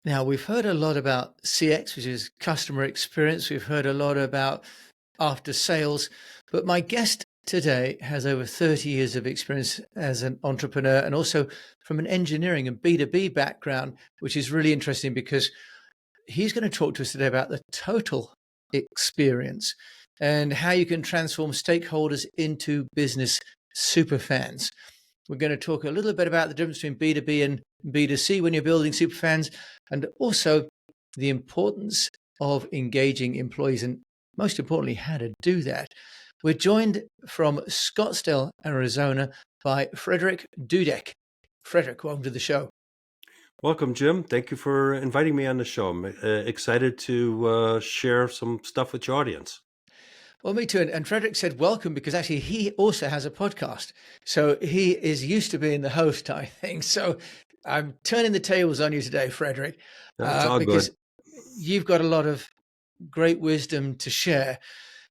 Now, we've heard a lot about CX, which is customer experience. We've heard a lot about after sales, but my guest today has over 30 years of experience as an entrepreneur and also from an engineering and B2B background, which is really interesting because he's going to talk to us today about the total experience and how you can transform stakeholders into business superfans. We're going to talk a little bit about the difference between B2B and B2C when you're building superfans, and also the importance of engaging employees and, most importantly, how to do that. We're joined from Scottsdale, Arizona by Frederick Dudek. Frederick, welcome to the show. Welcome, Jim. Thank you for inviting me on the show. I'm excited to share some stuff with your audience. Well, me too. And Frederick said welcome because actually he also has a podcast. So he is used to being the host, I think. So I'm turning the tables on you today, Frederick, It's all good. because you've got a lot of great wisdom to share.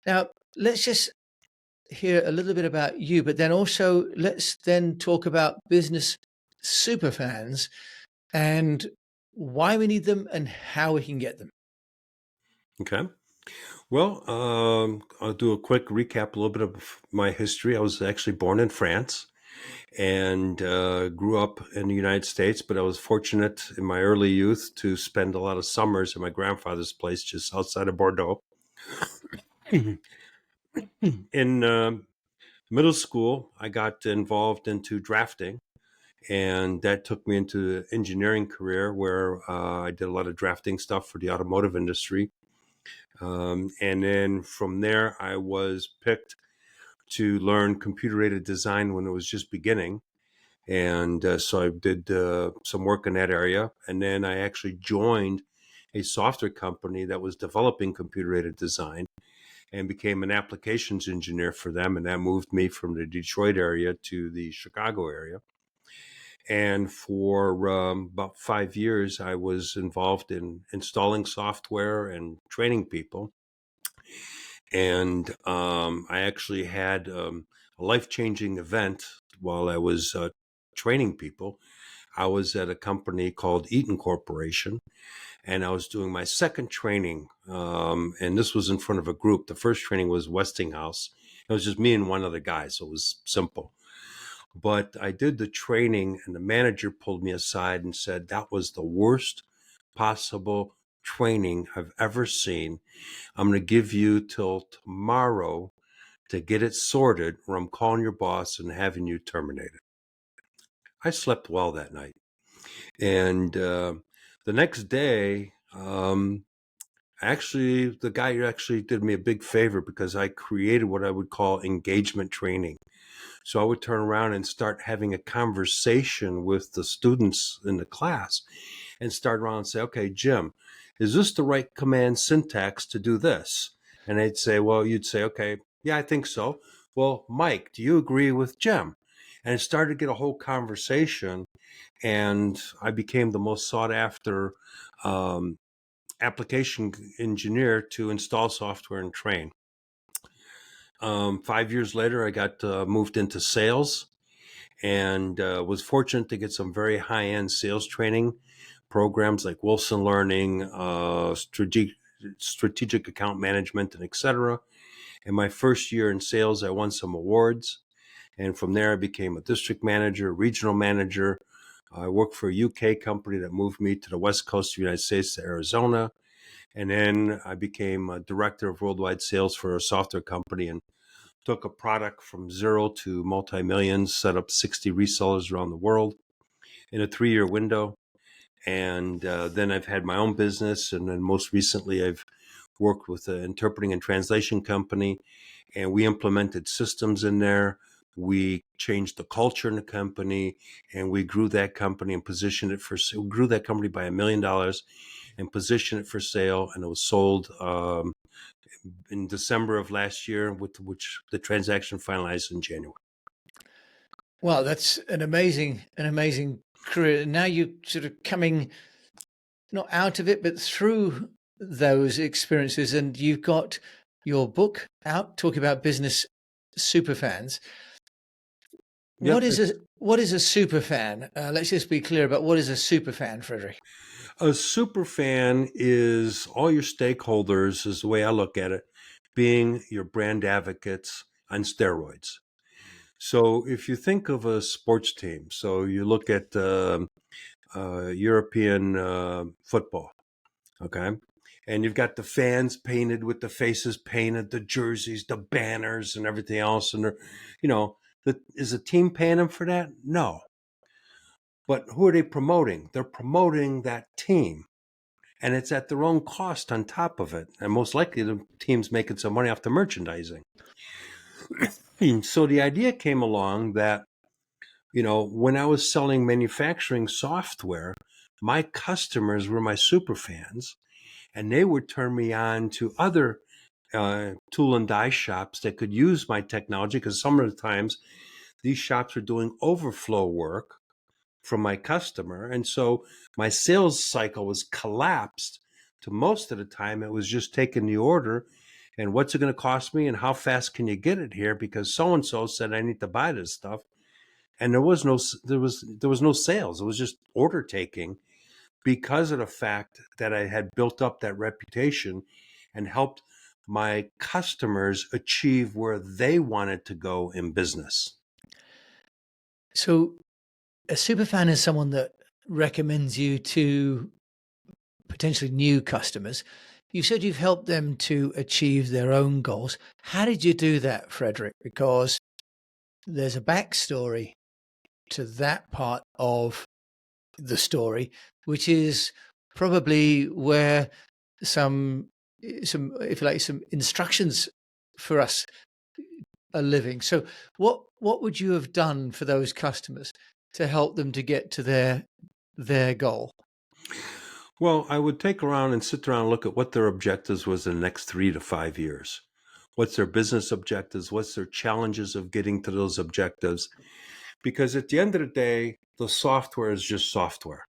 Now, let's just hear a little bit about you, but then also let's then talk about business superfans and why we need them and how we can get them. Okay. Well, I'll do a quick recap, a little bit of my history. I was actually born in France and grew up in the United States, but I was fortunate in my early youth to spend a lot of summers at my grandfather's place just outside of Bordeaux. In middle school, I got involved into drafting, and that took me into the engineering career where I did a lot of drafting stuff for the automotive industry. And then from there, I was picked to learn computer-aided design when it was just beginning. And so I did some work in that area. And then I actually joined a software company that was developing computer-aided design and became an applications engineer for them. And that moved me from the Detroit area to the Chicago area. And for about 5 years, I was involved in installing software and training people. And I actually had a life-changing event while I was training people. I was at a company called Eaton Corporation, and I was doing my second training. And this was in front of a group. The first training was Westinghouse. It was just me and one other guy, so it was simple. But I did the training, and the manager pulled me aside and said, that was the worst possible training I've ever seen. I'm going to give you till tomorrow to get it sorted, or I'm calling your boss and having you terminated. I slept well that night. And the next day, actually, the guy actually did me a big favor because I created what I would call engagement training. So I would turn around and start having a conversation with the students in the class and start around and say, okay, Jim, is this the right command syntax to do this? And they'd say, well, you'd say, okay, yeah, I think so. Well, Mike, do you agree with Jim? And it started to get a whole conversation, and I became the most sought after application engineer to install software and train. 5 years later, I got moved into sales and was fortunate to get some very high-end sales training programs like Wilson Learning, strategic account management, and etc. In my first year in sales, I won some awards. And from there, I became a district manager, regional manager. I worked for a UK company that moved me to the West Coast of the United States to Arizona. And then I became a director of worldwide sales for a software company and took a product from zero to multi-millions, set up 60 resellers around the world in a 3-year window. And then I've had my own business. And then most recently, I've worked with an interpreting and translation company, and we implemented systems in there. We changed the culture in the company, and we grew that company and positioned it grew that company by $1 million and positioned it for sale. And it was sold in December of last year, with which the transaction finalized in January. Wow, that's an amazing career. Now you're sort of coming not out of it, but through those experiences, and you've got your book out talking about business superfans. Yep. What is a super fan? Let's just be clear about what is a super fan, Frederick. A super fan is all your stakeholders, is the way I look at it, being your brand advocates on steroids. So if you think of a sports team, so you look at European football, okay? And you've got the fans painted with the faces painted, the jerseys, the banners, and everything else. And they're, you know, is the team paying them for that? No. But who are they promoting? They're promoting that team. And it's at their own cost on top of it. And most likely the team's making some money off the merchandising. So the idea came along that, when I was selling manufacturing software, my customers were my super fans, and they would turn me on to other tool and die shops that could use my technology, because some of the times these shops were doing overflow work from my customer. And so my sales cycle was collapsed to most of the time. It was just taking the order and what's it going to cost me and how fast can you get it here? Because so and so said I need to buy this stuff. And there was no sales. It was just order taking because of the fact that I had built up that reputation and helped my customers achieve where they wanted to go in business. So a super fan is someone that recommends you to potentially new customers. You said you've helped them to achieve their own goals. How did you do that, Frederick? Because there's a backstory to that part of the story, which is probably where some if you like some instructions for us are living. So what would you have done for those customers to help them to get to their goal? Well, I would take around and sit around and look at what their objectives was in the next 3 to 5 years. What's their business objectives? What's their challenges of getting to those objectives? Because at the end of the day, the software is just software.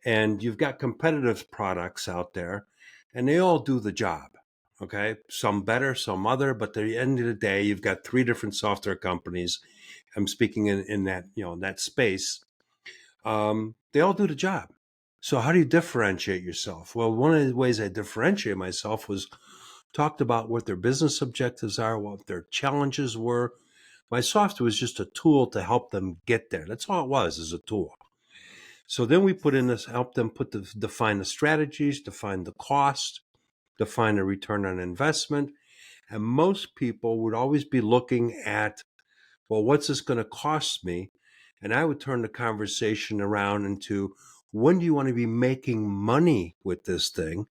And you've got competitive products out there, and they all do the job. Okay. Some better, some other, but at the end of the day, you've got three different software companies. I'm speaking in that, in that space. They all do the job. So how do you differentiate yourself? Well, one of the ways I differentiate myself was talked about what their business objectives are, what their challenges were. My software was just a tool to help them get there. That's all it was, is a tool. So then we put in this, help them define the strategies, define the cost, define the return on investment. And most people would always be looking at, well, what's this going to cost me? And I would turn the conversation around into, when do you want to be making money with this thing?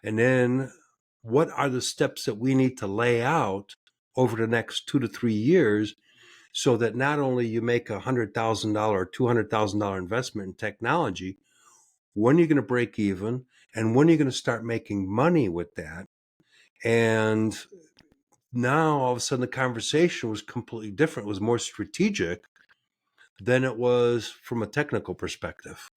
And then what are the steps that we need to lay out over the next 2 to 3 years, so that not only you make $100,000 or $200,000 investment in technology, when are you going to break even, and when are you going to start making money with that? And now all of a sudden the conversation was completely different. It was more strategic than it was from a technical perspective.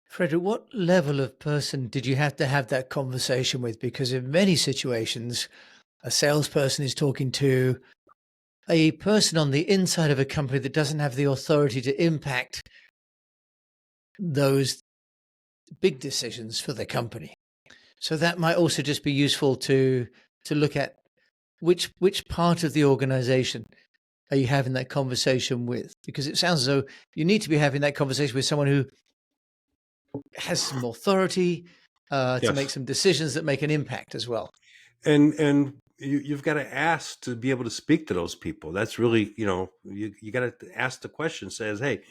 Frederick, what level of person did you have to have that conversation with? Because in many situations, a salesperson is talking to a person on the inside of a company that doesn't have the authority to impact those big decisions for the company. So that might also just be useful to look at which part of the organization are you having that conversation with? Because it sounds as though you need to be having that conversation with someone who has some authority to make Yes. some decisions that make an impact as well. And you've got to ask to be able to speak to those people. That's really, you got to ask the question, says, hey,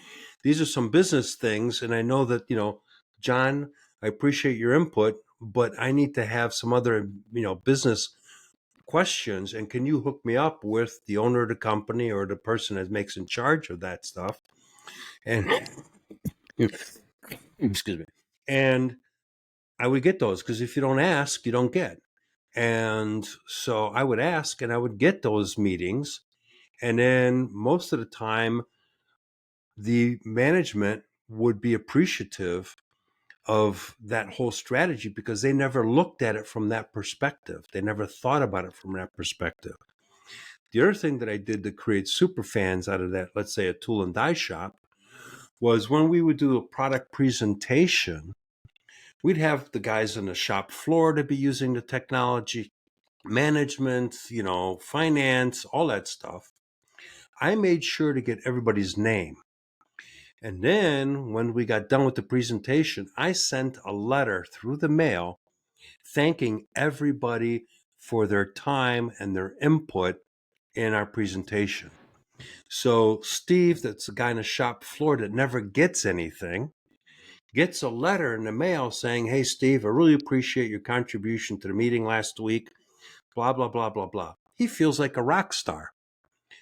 these are some business things. And I know that, John, I appreciate your input, but I need to have some other, business questions. And can you hook me up with the owner of the company or the person that makes in charge of that stuff? And excuse me. And I would get those, because if you don't ask, you don't get. And so I would ask and I would get those meetings. And then most of the time, the management would be appreciative of that whole strategy, because they never looked at it from that perspective. They never thought about it from that perspective. The other thing that I did to create super fans out of that, let's say a tool and die shop, was when we would do a product presentation, we'd have the guys on the shop floor to be using the technology, management, finance, all that stuff. I made sure to get everybody's name. And then when we got done with the presentation, I sent a letter through the mail thanking everybody for their time and their input in our presentation. So Steve, that's the guy on the shop floor that never gets anything, gets a letter in the mail saying, "Hey, Steve, I really appreciate your contribution to the meeting last week, blah, blah, blah, blah, blah." He feels like a rock star.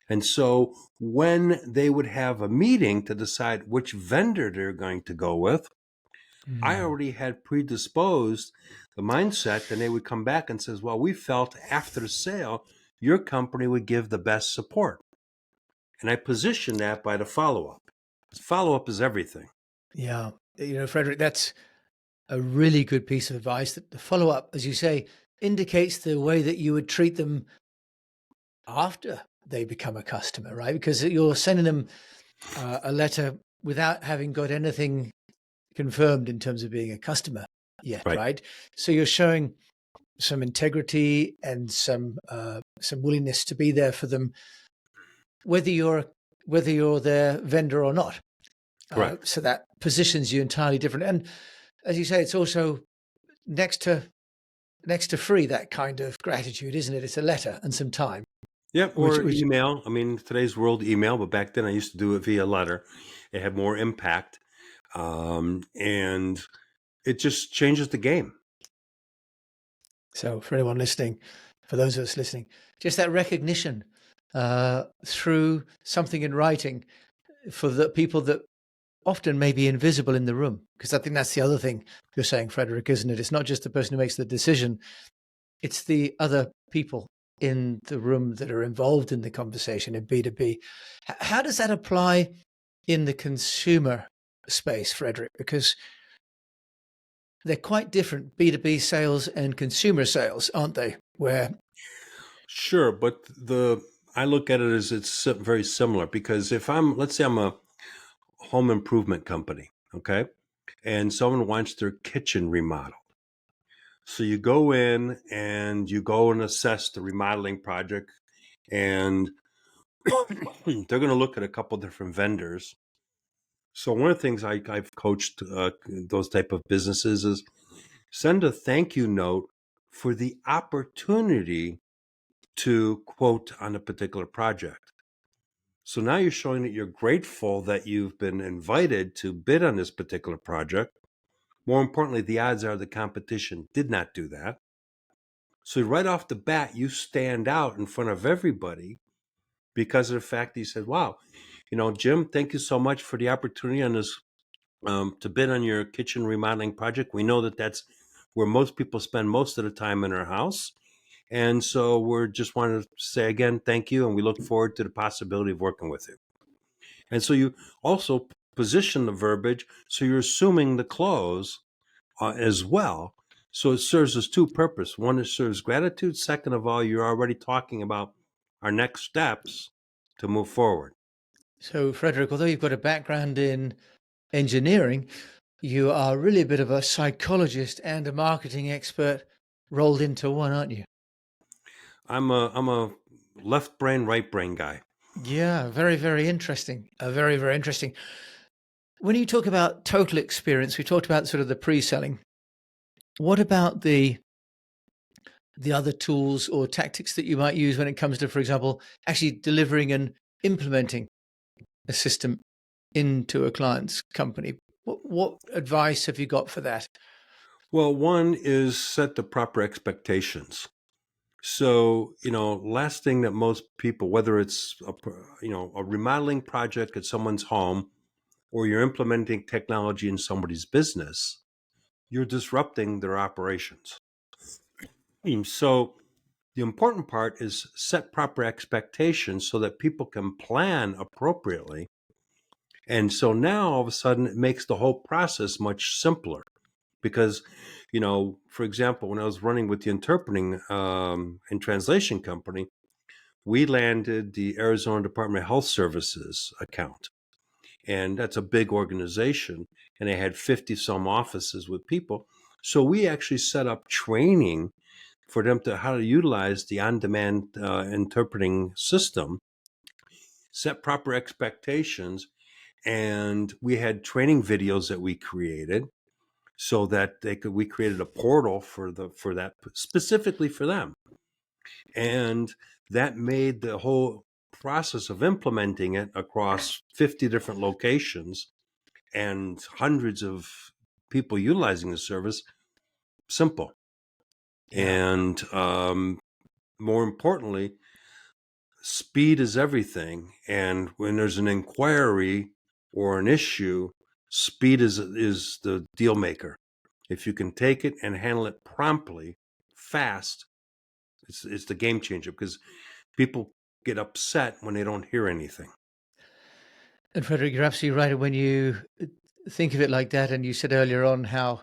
And so when they would have a meeting to decide which vendor they're going to go with, I Mm. already had predisposed the mindset, and they would come back and says, "Well, we felt after the sale, your company would give the best support." And I positioned that by the follow-up. Follow-up is everything. Yeah. Frederick, that's a really good piece of advice that the follow up, as you say, indicates the way that you would treat them after they become a customer, right? Because you're sending them a letter without having got anything confirmed in terms of being a customer yet, Right. right? So you're showing some integrity and some willingness to be there for them, whether you're their vendor or not. Correct. So that positions you entirely different. And as you say, it's also next to free, that kind of gratitude, isn't it? It's a letter and some time, Yep, which or which email. I mean, today's world email, but back then I used to do it via letter. It had more impact, and it just changes the game. so for anyone listening, for those of us listening, just that recognition through something in writing for the people that often may be invisible in the room. Because I think that's the other thing you're saying, Frederick, isn't it? It's not just the person who makes the decision, it's the other people in the room that are involved in the conversation in B2B. How does that apply in the consumer space, Frederick? Because they're quite different, B2B sales and consumer sales, aren't they? Where Sure, but I look at it as it's very similar because if let's say I'm a home improvement company, okay, and someone wants their kitchen remodeled. So you go in and you go and assess the remodeling project, and they're going to look at a couple different vendors. So one of the things I've coached those type of businesses is send a thank you note for the opportunity to quote on a particular project. So now you're showing that you're grateful that you've been invited to bid on this particular project. More importantly, the odds are the competition did not do that. So right off the bat, you stand out in front of everybody because of the fact that you said, "Wow, Jim, thank you so much for the opportunity on this to bid on your kitchen remodeling project. We know that that's where most people spend most of the time in their house. And so we're just wanting to say again, thank you. And we look forward to the possibility of working with you." And so you also position the verbiage. So you're assuming the close as well. So it serves as two purposes. One, it serves gratitude. Second of all, you're already talking about our next steps to move forward. so, Frederick, although you've got a background in engineering, you are really a bit of a psychologist and a marketing expert rolled into one, aren't you? I'm a left brain, right brain guy. Yeah, very, very interesting. Very, very interesting. When you talk about total experience, we talked about sort of the pre-selling. What about the other tools or tactics that you might use when it comes to, for example, actually delivering and implementing a system into a client's company? What advice have you got for that? Well, one is set the proper expectations. So, last thing that most people, whether it's a remodeling project at someone's home or you're implementing technology in somebody's business, you're disrupting their operations. So the important part is set proper expectations so that people can plan appropriately. And so now all of a sudden it makes the whole process much simpler because, for example, when I was running with the interpreting and translation company, we landed the Arizona Department of Health Services account. and that's a big organization, and they had 50 some offices with people. So we actually set up training for them to how to utilize the on-demand interpreting system, set proper expectations, and we had training videos that we created so that we created a portal for that specifically for them, and that made the whole process of implementing it across 50 different locations and hundreds of people utilizing the service simple. Yeah. And more importantly, speed is everything. And when there's an inquiry or an issue, speed is the deal maker. If you can take it and handle it promptly, fast, it's the game changer, because people get upset when they don't hear anything. And Frederick, you're absolutely right. When you think of it like that, and you said earlier on how,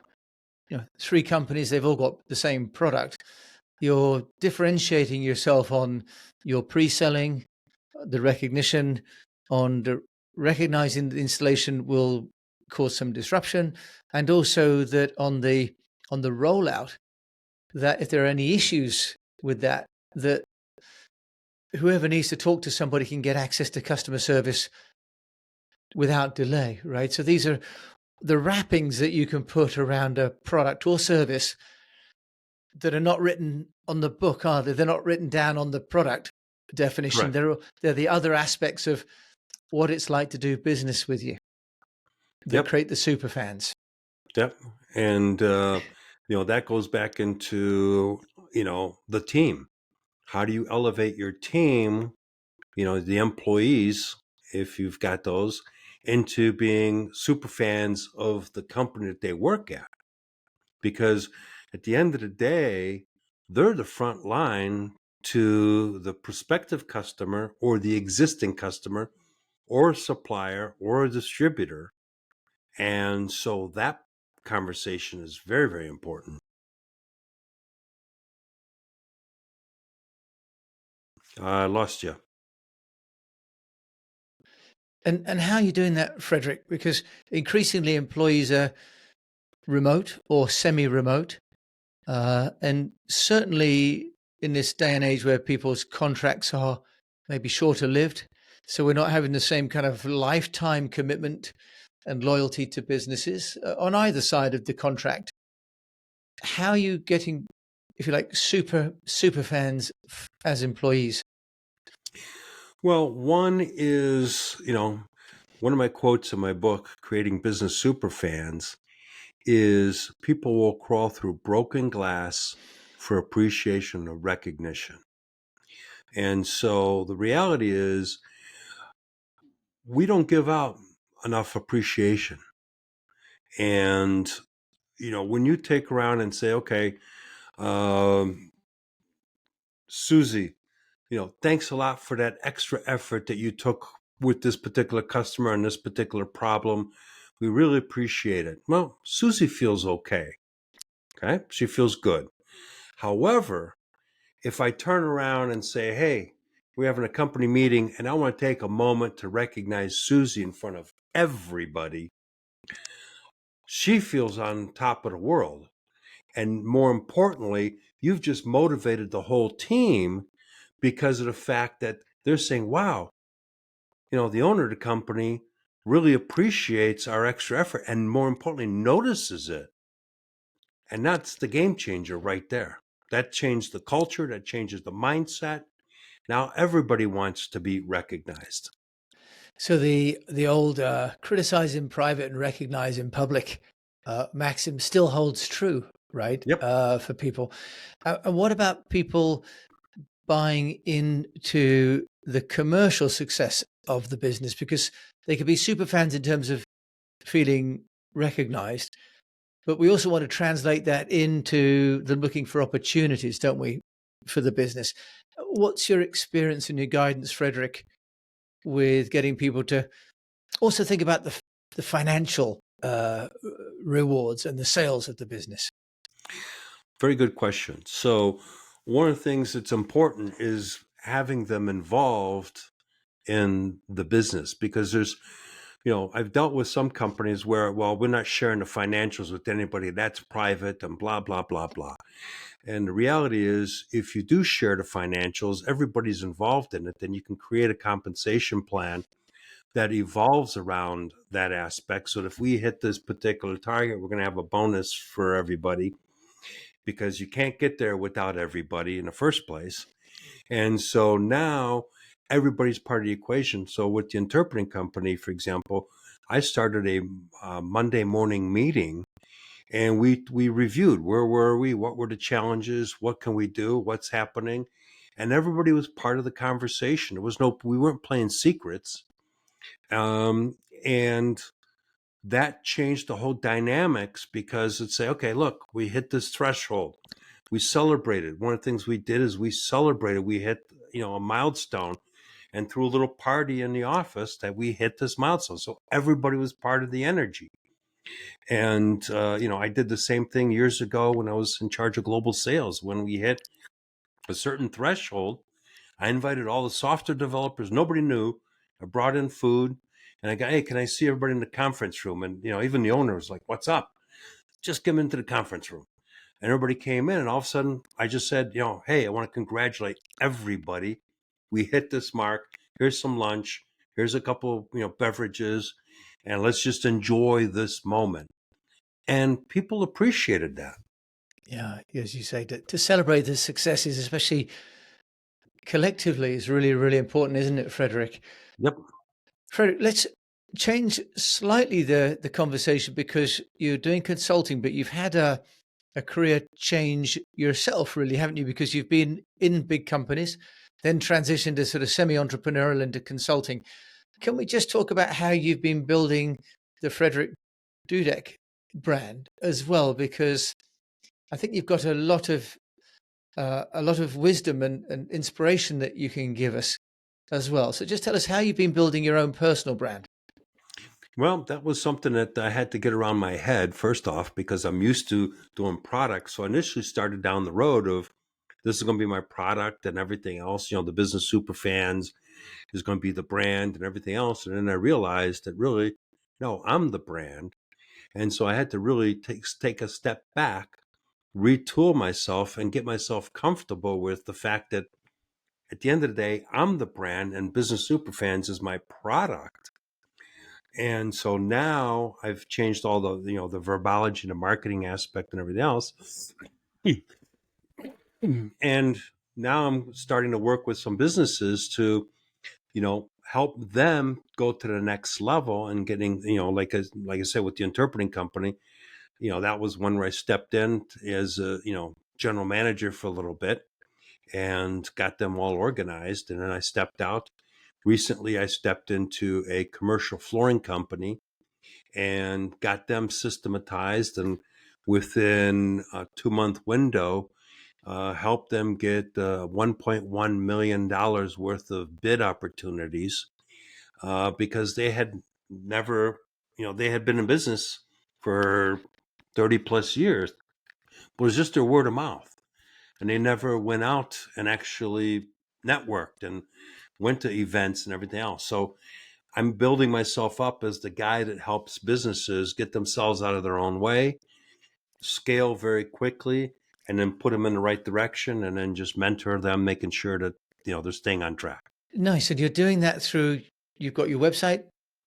three companies, they've all got the same product. You're differentiating yourself on your pre-selling, the recognition, on the recognizing the installation will cause some disruption, and also that on the rollout, that if there are any issues with that, that whoever needs to talk to somebody can get access to customer service without delay, right? So these are the wrappings that you can put around a product or service that are not written on the book, are they? They're not written down on the product definition. Correct. They're the other aspects of what it's like to do business with you that Yep. create the super fans. Yep. And that goes back into the team. How do you elevate your team, the employees, if you've got those, into being super fans of the company that they work at? Because at the end of the day, they're the front line to the prospective customer or the existing customer or supplier or a distributor. And so that conversation is very, very important. I lost you. And how are you doing that, Frederick? Because increasingly employees are remote or semi-remote, and certainly in this day and age where people's contracts are maybe shorter lived, so we're not having the same kind of lifetime commitment and loyalty to businesses on either side of the contract. How are you getting, if you like, super fans as employees? Well, one is, one of my quotes in my book, Creating Business Superfans, is people will crawl through broken glass for appreciation or recognition. And so the reality is, we don't give out enough appreciation. And, when you take around and say, okay, um, Susie, thanks a lot for that extra effort that you took with this particular customer and this particular problem. We really appreciate it. Well, Susie feels okay. Okay. She feels good. However, if I turn around and say, hey, we're having a company meeting and I want to take a moment to recognize Susie in front of everybody, she feels on top of the world. And more importantly, you've just motivated the whole team because of the fact that they're saying, wow, the owner of the company really appreciates our extra effort and more importantly, notices it. And that's the game changer right there. That changed the culture, that changes the mindset. Now everybody wants to be recognized. So the old criticize in private and recognize in public maxim still holds true, right? Yep. For people. And what about people buying into the commercial success of the business? Because they could be super fans in terms of feeling recognized, but we also want to translate that into them looking for opportunities, don't we, for the business? What's your experience and your guidance, Frederick, with getting people to also think about the financial rewards and the sales of the business? Very good question. So, one of the things that's important is having them involved in the business, because I've dealt with some companies where, well, we're not sharing the financials with anybody. That's private and blah, blah, blah, blah. And the reality is, if you do share the financials, everybody's involved in it, then you can create a compensation plan that evolves around that aspect. So that if we hit this particular target, we're going to have a bonus for everybody because you can't get there without everybody in the first place. And so now everybody's part of the equation. So with the interpreting company, for example, I started a Monday morning meeting, and we reviewed where were we, what were the challenges, what can we do, what's happening, and everybody was part of the conversation. We weren't playing secrets, and that changed the whole dynamics because it'd say, okay, look, we hit this threshold. We celebrated. One of the things we did is we celebrated. We hit, a milestone and threw a little party in the office that we hit this milestone. So everybody was part of the energy. And, I did the same thing years ago when I was in charge of global sales. When we hit a certain threshold, I invited all the software developers. Nobody knew. I brought in food, and I go, hey, can I see everybody in the conference room? And, even the owner was like, what's up? Just come into the conference room. And everybody came in, and all of a sudden I just said, hey, I want to congratulate everybody. We hit this mark. Here's some lunch. Here's a couple, beverages, and let's just enjoy this moment. And people appreciated that. Yeah, as you say, to celebrate the successes, especially collectively, is really, really important, isn't it, Frederick? Yep. Frederick, let's change slightly the conversation because you're doing consulting, but you've had a career change yourself, really, haven't you? Because you've been in big companies, then transitioned to sort of semi-entrepreneurial into consulting. Can we just talk about how you've been building the Frederick Dudek brand as well? Because I think you've got a lot of wisdom and inspiration that you can give us as well. So just tell us how you've been building your own personal brand. Well, that was something that I had to get around my head, first off, because I'm used to doing products. So I initially started down the road of this is going to be my product and everything else. The business super fans is going to be the brand and everything else. And then I realized that really, no, I'm the brand. And so I had to really take a step back, retool myself, and get myself comfortable with the fact that at the end of the day, I'm the brand and Business Superfans is my product. And so now I've changed all the verbology, the marketing aspect, and everything else. And now I'm starting to work with some businesses to, help them go to the next level and getting, like I said, with the interpreting company, that was one where I stepped in as a, general manager for a little bit and got them all organized. And then I stepped out. Recently, I stepped into a commercial flooring company and got them systematized. And within a 2-month window, helped them get $1.1 million worth of bid opportunities because they had never, they had been in business for 30 plus years, but it was just their word of mouth. And they never went out and actually networked and went to events and everything else. So I'm building myself up as the guy that helps businesses get themselves out of their own way, scale very quickly, and then put them in the right direction, and then just mentor them, making sure that they're staying on track. Nice. And you're doing that through, you've got your website,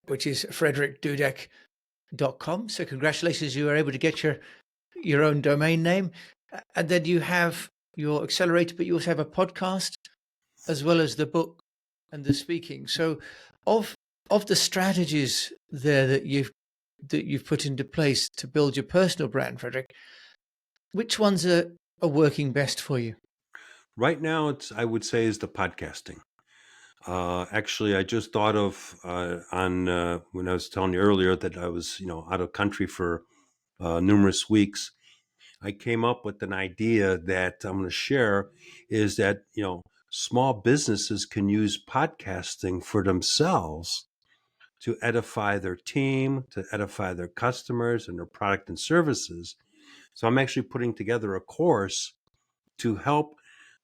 which is frederickdudek.com. So congratulations, you were able to get your own domain name. And then you have your accelerator, but you also have a podcast as well as the book and the speaking. So of the strategies there that you've put into place to build your personal brand, Frederick, which ones are working best for you? Right now, I would say is the podcasting. Actually, I just thought of on when I was telling you earlier that I was out of country for numerous weeks. I came up with an idea that I'm going to share is that small businesses can use podcasting for themselves to edify their team, to edify their customers and their product and services. So I'm actually putting together a course to help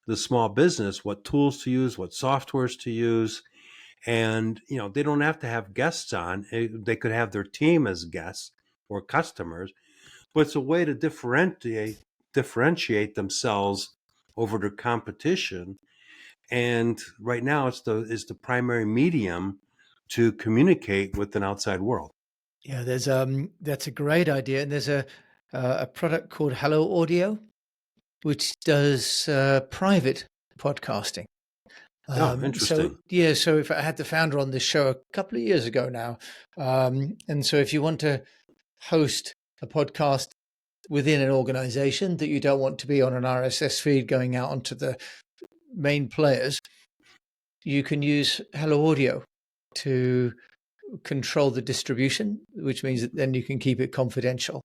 the small business what tools to use, what softwares to use, And they don't have to have guests on. They could have their team as guests or customers, but it's a way to differentiate themselves over their competition. And right now, it's the primary medium to communicate with an outside world. Yeah, there's that's a great idea, and there's a product called Hello Audio, which does private podcasting. Oh, So interesting. yeah, so if I had the founder on this show a couple of years ago now, and so if you want to host a podcast within an organization that you don't want to be on an RSS feed going out onto the main players, you can use Hello Audio to control the distribution, which means that then you can keep it confidential.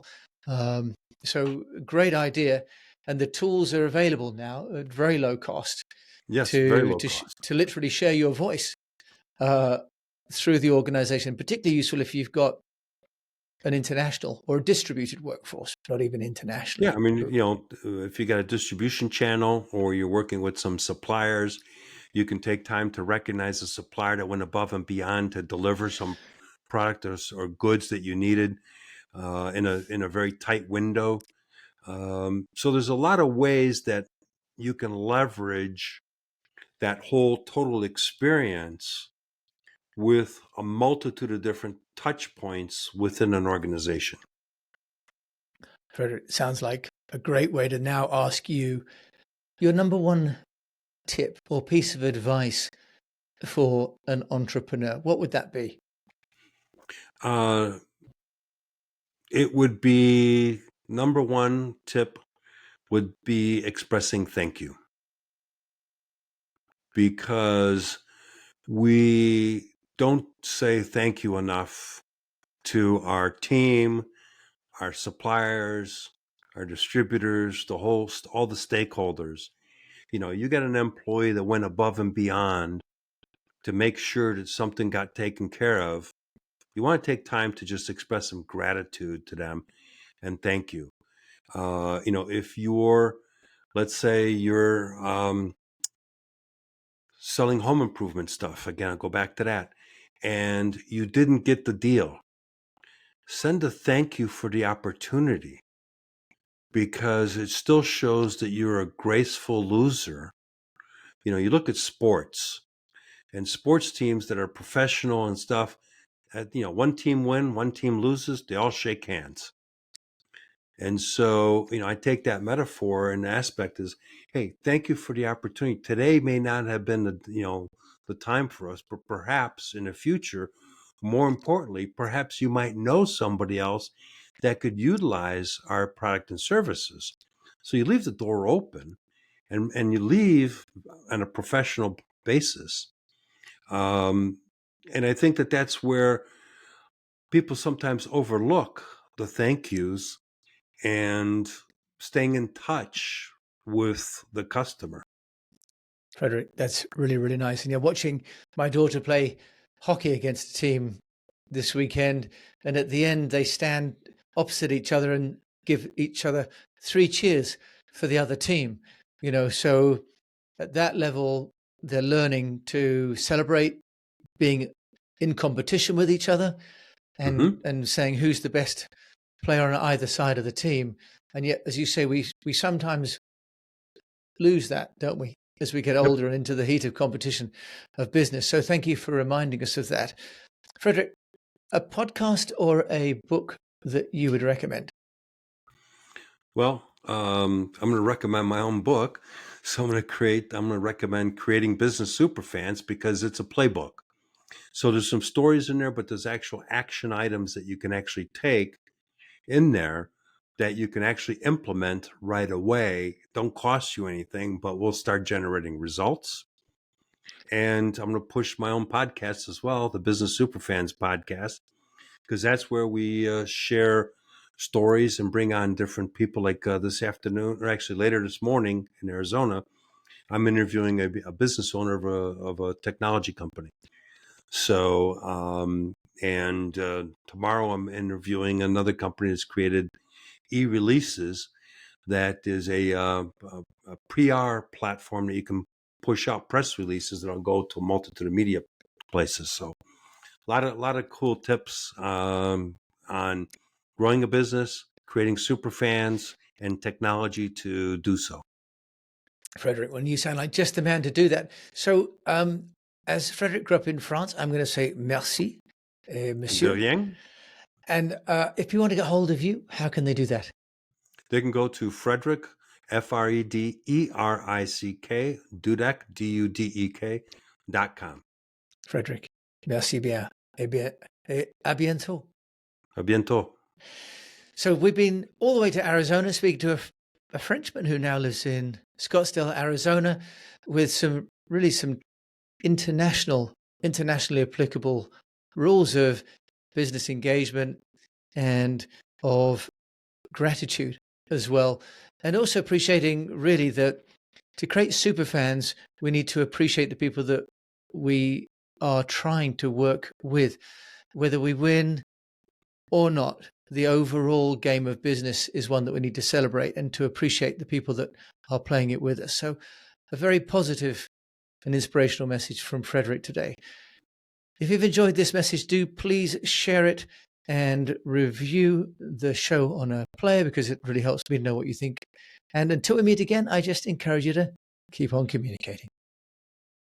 Um, so great idea, and the tools are available now at very low cost Yes, very to low to cost. to literally share your voice uh, through the organization. Particularly useful if you've got an international or a distributed workforce, not even Yeah, internationally. I mean, But if you got a distribution channel or you're working with some suppliers, you can take time to recognize a supplier that went above and beyond to deliver some product or goods that you needed in a very tight window. So there's a lot of ways that you can leverage that whole total experience with a multitude of different touch points within an organization. Frederick, sounds like a great way to now ask you your number one tip or piece of advice for an entrepreneur. What would that be? Uh, it would be number one tip would be expressing thank you, because we don't say thank you enough to our team, our suppliers, our distributors, all the stakeholders. You got an employee that went above and beyond to make sure that something got taken care of. You want to take time to just express some gratitude to them and thank you. If let's say you're selling home improvement stuff, again, I'll go back to that, and you didn't get the deal, send a thank you for the opportunity, because it still shows that you're a graceful loser. You look at sports and sports teams that are professional and stuff. One team win, one team loses, they all shake hands. And so, I take that metaphor and aspect is, hey, thank you for the opportunity. Today may not have been the time for us, but perhaps in the future, more importantly, perhaps you might know somebody else that could utilize our product and services. So you leave the door open, and you leave on a professional basis. Um, and I think that that's where people sometimes overlook the thank yous and staying in touch with the customer. Frederick, that's really, really nice. And you're watching my daughter play hockey against a team this weekend. And at the end, they stand opposite each other and give each other three cheers for the other team. So at that level, they're learning to celebrate being in competition with each other and Mm-hmm. and saying who's the best player on either side of the team. And yet, as you say, we sometimes lose that, don't we, as we get Yep. older and into the heat of competition of business. So thank you for reminding us of that. Frederick, a podcast or a book that you would recommend? Well, I'm going to recommend my own book. So I'm going to recommend Creating Business Superfans, because it's a playbook. So there's some stories in there, but there's actual action items that you can actually take in there that you can actually implement right away. Don't cost you anything, but will start generating results. And I'm going to push my own podcast as well, the Business Superfans podcast, because that's where we share stories and bring on different people. Like this afternoon, or actually later this morning in Arizona, I'm interviewing a business owner of a technology company. So, and tomorrow I'm interviewing another company that's created e-releases, that is a PR platform that you can push out press releases that'll go to a multitude of media places. So a lot of cool tips on growing a business, creating super fans, and technology to do so. Frederick, well, you sound like just the man to do that. So, as Frederick grew up in France, I'm going to say merci, De monsieur. rien. And if you want to get hold of you, how can they do that? They can go to Frederick, Frederick, Dudek.com. Frederick, merci bien. Eh bien, à bientôt. A bientôt. So we've been all the way to Arizona speaking to a Frenchman who now lives in Scottsdale, Arizona, with some internationally applicable rules of business engagement and of gratitude as well. And also appreciating really that to create super fans, we need to appreciate the people that we are trying to work with, whether we win or not. The overall game of business is one that we need to celebrate and to appreciate the people that are playing it with us. So, a very positive and inspirational message from Frederick today. If you've enjoyed this message, do please share it and review the show on a player, because it really helps me to know what you think. And until we meet again, I just encourage you to keep on communicating.